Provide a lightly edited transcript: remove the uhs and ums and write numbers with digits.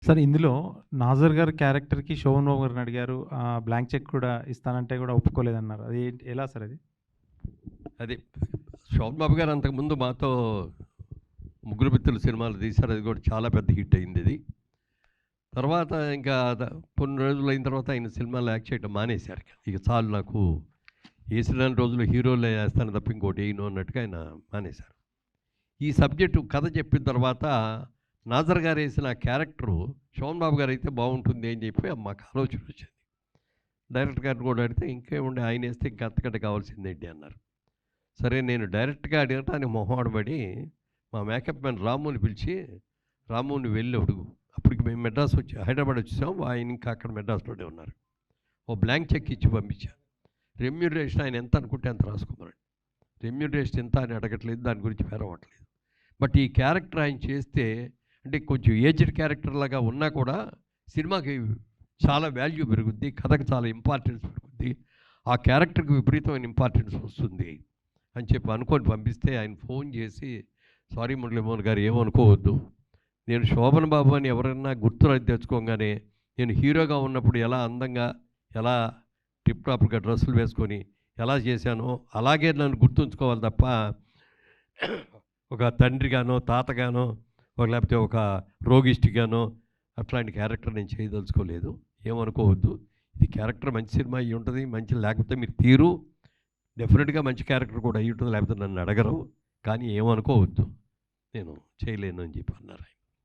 Sir ఇందులో 'నాజర్' గారి క్యారెక్టర్‌కి 'శోభన్ బాబు' గారిని అడిగారు. బ్లాంక్ చెక్ కూడా ఇస్తానంటే కూడా ఒప్పుకోలేదన్నారు. అది ఎలా సార్ అది? అది శోభన్ బాబు గారు అంతకుముందు మాతో ముగ్గురు మిత్రులు సినిమాలు తీశారు. అది కూడా చాలా పెద్ద హిట్ అయింది ఇది. తర్వాత ఇంకా కొన్ని రోజులు అయిన తర్వాత ఆయన సినిమాలో యాక్ట్ చేయడం మానేశారు. ఇక చాలు నాకు వేసిన రోజులు హీరోలే వేస్తాను తప్ప ఇంకోటి వేయను అన్నట్టుగా ఆయన మానేశారు. ఈ సబ్జెక్టు కథ చెప్పిన తర్వాత నాజర్ గారు వేసిన క్యారెక్టరు శోభన్ బాబు గారు అయితే బాగుంటుంది అని చెప్పి మాకు ఆలోచన వచ్చింది. డైరెక్టర్ గారిని కూడా అడిగితే ఇంకేముండే ఆయన వేస్తే ఇంకా అంతకంటే కావాల్సిందేంటి అన్నారు. సరే నేను డైరెక్ట్గా అడగటానికి మొహమాటపడి మా మేకప్ మ్యాన్ రాముని పిలిచి, రాముని వెళ్ళి అడుగు. అప్పటికి మేము మెడ్రాస్ వచ్చి హైదరాబాద్ వచ్చేసాం. ఆయన ఇంకా అక్కడ మెడ్రాస్లోనే ఉన్నారు. ఓ బ్లాంక్ చెక్ ఇచ్చి పంపించాను. రెమ్యూనరేషన్ ఆయన ఎంత అనుకుంటే అంత రాసుకోమన్నాడు. రెమ్యూనరేషన్ ఎంత అని అడగట్లేదు, దాని గురించి పేరవట్లేదు. బట్ ఈ క్యారెక్టర్ ఆయన చేస్తే అంటే కొంచెం ఏజ్డ్ క్యారెక్టర్ లాగా ఉన్నా కూడా సినిమాకి చాలా వాల్యూ పెరుగుద్ది, కథకు చాలా ఇంపార్టెన్స్ పెరుగుద్ది, ఆ క్యారెక్టర్కి విపరీతమైన ఇంపార్టెన్స్ వస్తుంది అని చెప్పి అనుకొని పంపిస్తే ఆయన ఫోన్ చేసి, సారీ మురళీమోహన్ గారు ఏమనుకోవద్దు, నేను శోభన్ బాబు అని ఎవరైనా గుర్తు తెచ్చుకోగానే నేను హీరోగా ఉన్నప్పుడు ఎలా అందంగా ఎలా టిప్ టాప్గా డ్రెస్సులు వేసుకొని ఎలా చేశానో అలాగే నన్ను గుర్తుంచుకోవాలి తప్ప ఒక తండ్రిగానో తాతగానో లేకపోతే ఒక రోగిష్టిగానో అట్లాంటి క్యారెక్టర్ నేను చేయదలుచుకోలేదు, ఏమనుకోవద్దు. ఇది క్యారెక్టర్ మంచి సినిమా అయ్యి ఉంటుంది, మంచి లేకపోతే మీరు తీరు డెఫినెట్గా మంచి క్యారెక్టర్ కూడా అయ్యి ఉంటుంది, లేకపోతే నన్ను అడగరు, కానీ ఏమనుకోవద్దు, నేను చేయలేను అని చెప్పి అన్నారు ఆయన.